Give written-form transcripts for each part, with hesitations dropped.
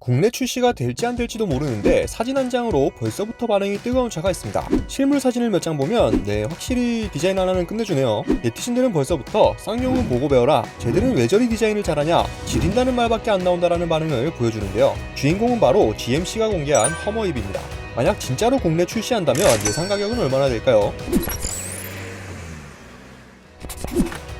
국내 출시가 될지 안 될지도 모르는데 사진 한 장으로 벌써부터 반응이 뜨거운 차가 있습니다. 실물 사진을 몇 장 보면 확실히 디자인 하나는 끝내주네요. 네티즌들은 벌써부터 쌍용은 보고 배워라, 쟤들은 왜 저리 디자인을 잘하냐, 지린다는 말밖에 안 나온다라는 반응을 보여주는데요. 주인공은 바로 GMC가 공개한 허머 EV입니다. 만약 진짜로 국내 출시한다면 예상 가격은 얼마나 될까요?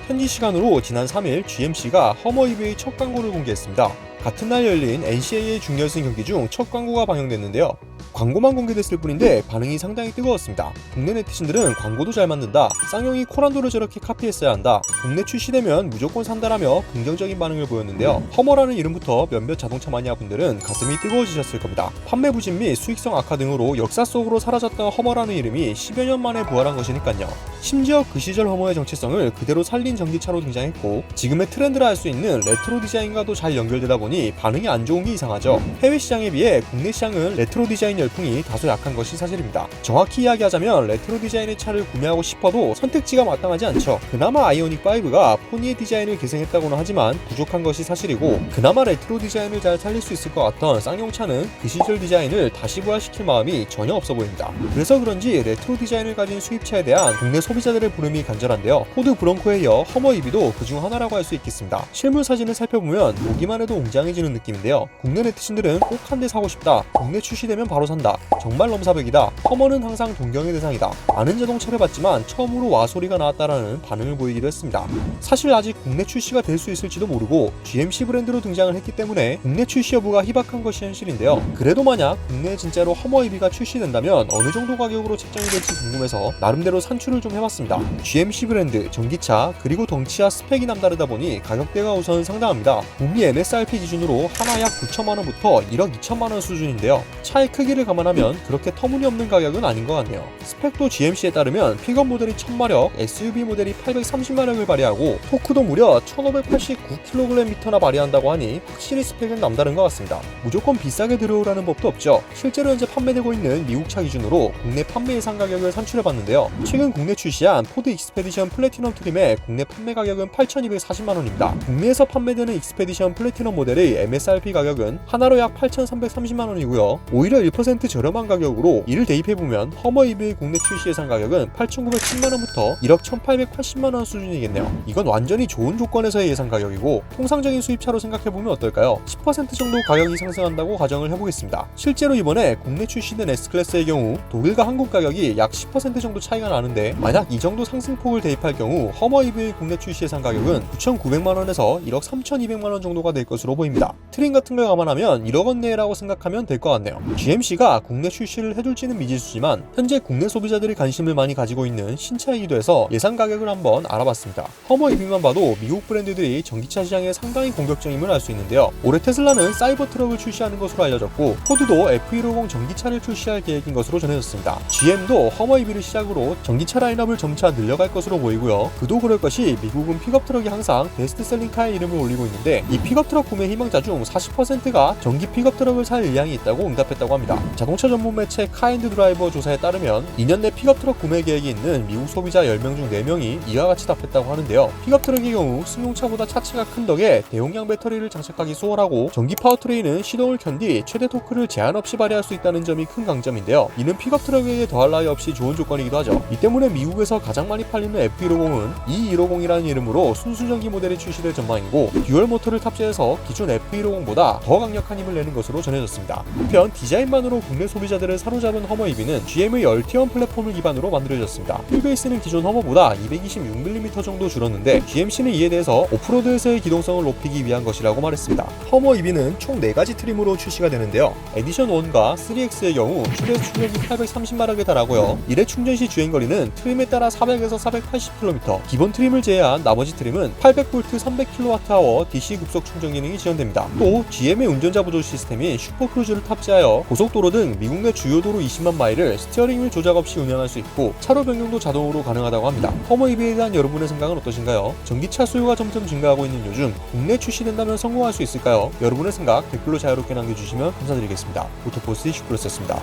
현지 시간으로 지난 3일 GMC가 허머 EV의 첫 광고를 공개했습니다. 같은 날 열린 NCAA 중결승 경기 중 첫 광고가 방영됐는데요. 광고만 공개됐을 뿐인데 반응이 상당히 뜨거웠습니다. 국내 네티즌들은 광고도 잘 만든다, 쌍용이 코란도를 저렇게 카피했어야 한다, 국내 출시되면 무조건 산다라며 긍정적인 반응을 보였는데요. 허머라는 이름부터 몇몇 자동차 마니아 분들은 가슴이 뜨거워지셨을 겁니다. 판매 부진 및 수익성 악화 등으로 역사 속으로 사라졌던 허머라는 이름이 10여 년 만에 부활한 것이니까요. 심지어 그 시절 허머의 정체성을 그대로 살린 전기차로 등장했고 지금의 트렌드라 할 수 있는 레트로 디자인과도 잘 연결되다 보니 반응이 안 좋은 게 이상하죠. 해외 시장에 비해 국내 시장은 레트로 디자인 열풍이 다소 약한 것이 사실입니다. 정확히 이야기하자면 레트로 디자인의 차를 구매하고 싶어도 선택지가 마땅하지 않죠. 그나마 아이오닉5가 포니의 디자인을 계승했다고는 하지만 부족한 것이 사실이고, 그나마 레트로 디자인을 잘 살릴 수 있을 것 같던 쌍용차는 그 시절 디자인을 다시 부활시킬 마음이 전혀 없어 보입니다. 그래서 그런지 레트로 디자인을 가진 수입차에 대한 국내 소비자들의 부름이 간절한데요. 포드 브론코에 이어 허머 EV도 그중 하나라고 할 수 있겠습니다. 실물 사진을 살펴보면 보기만 해도 웅장해지는 느낌인데요. 국내 네티즌들은 꼭 한 대 사고 싶다, 국내 출시되면 바로 산다, 정말 넘사벽이다, 허머는 항상 동경의 대상이다, 많은 자동차를 봤지만 처음으로 와 소리가 나왔다라는 반응을 보이기도 했습니다. 사실 아직 국내 출시가 될 수 있을지도 모르고 GMC 브랜드로 등장을 했기 때문에 국내 출시 여부가 희박한 것이 현실인데요. 그래도 만약 국내에 진짜로 허머 EV가 출시된다면 어느 정도 가격으로 책정이 될지 궁금해서 나름대로 산출을 좀 해봤습니다. GMC 브랜드, 전기차, 그리고 덩치와 스펙이 남다르다 보니 가격대가 우선 상당합니다. 북미 MSRP 기준으로 하나 약 9천만원부터 1억 2천만원 수준인데요. 차의 크기를 감안하면 그렇게 터무니없는 가격은 아닌 것 같네요. 스펙도 GMC에 따르면 픽업 모델이 1000마력, SUV 모델이 830마력을 발휘하고 토크도 무려 1589kgm나 발휘한다고 하니 확실히 스펙은 남다른 것 같습니다. 무조건 비싸게 들어오라는 법도 없죠. 실제로 현재 판매되고 있는 미국차 기준으로 국내 판매 예상 가격을 산출해봤는데요. 최근 국내 출시한 포드 익스페디션 플래티넘 트림의 국내 판매 가격은 8,240만원입니다. 국내에서 판매되는 익스페디션 플래티넘 모델의 MSRP 가격은 하나로 약 8,330만원이고요. 오히려 1% 저렴한 가격으로 이를 대입해보면 허머 EV의 국내 출시 예상 가격은 8,910만원부터 1억 1,880만원 수준이겠네요. 이건 완전히 좋은 조건에서의 예상 가격이고 통상적인 수입차로 생각해보면 어떨까요? 10% 정도 가격이 상승한다고 가정을 해보겠습니다. 실제로 이번에 국내 출시된 S클래스의 경우 독일과 한국 가격이 약 10% 정도 차이가 나는데, 만약 이 정도 상승폭을 대입할 경우 허머 EV의 국내 출시 예상 가격은 9,900만원에서 1억 3,200만원 정도가 될 것으로 보입니다. 트림 같은 걸 감안하면 1억 원 내라고 생각하면 될 것 같네요. GMC가 국내 출시를 해줄지는 미지수지만 현재 국내 소비자들이 관심을 많이 가지고 있는 신차이기도 해서 예상 가격을 한번 알아봤습니다. 허머 EV만 봐도 미국 브랜드들이 전기차 시장에 상당히 공격적임을 알 수 있는데요. 올해 테슬라는 사이버 트럭을 출시하는 것으로 알려졌고 포드도 F150 전기차를 출시할 계획인 것으로 전해졌습니다. GM도 허머 EV를 시작으로 전기차 라인업을 점차 늘려갈 것으로 보이고요. 그도 그럴 것이 미국은 픽업 트럭이 항상 베스트셀링카의 이름을 올리고 있는데 이 픽업 트럭 구매 희망자 중 40%가 전기 픽업 트럭을 살 의향이 있다고 응답했다고 합니다. 자동차 전문 매체 카앤드드라이버 조사에 따르면 2년 내 픽업 트럭 구매 계획이 있는 미국 소비자 10명 중 4명이 이와 같이 답했다고 하는데요. 픽업 트럭의 경우 승용차보다 차체가 큰 덕에 대용량 배터리를 장착하기 수월하고 전기 파워트레인은 시동을 켠 뒤 최대 토크를 제한 없이 발휘할 수 있다는 점이 큰 강점인데요. 이는 픽업 트럭에게 더할 나위 없이 좋은 조건이기도 하죠. 이 때문에 미국에서 가장 많이 팔리는 F150은 E150이라는 이름으로 순수 전기 모델이 출시될 전망이고 듀얼 모터를 탑재해서 기존 F150보다 더 강력한 힘을 내는 것으로 전해졌습니다. 한편 디자인만으로 국내 소비자들을 사로잡은 허머 EV는 GM의 얼티엄 플랫폼을 기반으로 만들어졌습니다. 휠베이스는 기존 허머보다 226mm 정도 줄었는데 GMC는 이에 대해서 오프로드에서의 기동성을 높이기 위한 것이라고 말했습니다. 허머 EV는 총 4가지 트림으로 출시가 되는데요. 에디션 1과 3X의 경우 최대 출력이 830마력에 달하고요. 1회 충전 시 주행거리는 트림에 따라 400에서 480km, 기본 트림을 제외한 나머지 트림은 800V 300kWh DC 급속 충전 기능이 지원됩니다. 또 GM의 운전자 보조 시스템인 슈퍼크루즈를 탑재하여 고속도로 등 미국 내 주요 도로 20만 마일을 스티어링 휠 조작 없이 운행할 수 있고 차로 변경도 자동으로 가능하다고 합니다. 허머 EV에 대한 여러분의 생각은 어떠신가요? 전기차 수요가 점점 증가하고 있는 요즘 국내 출시된다면 성공할 수 있을까요? 여러분의 생각 댓글로 자유롭게 남겨주시면 감사드리겠습니다. 오토포스 슈프로스였습니다.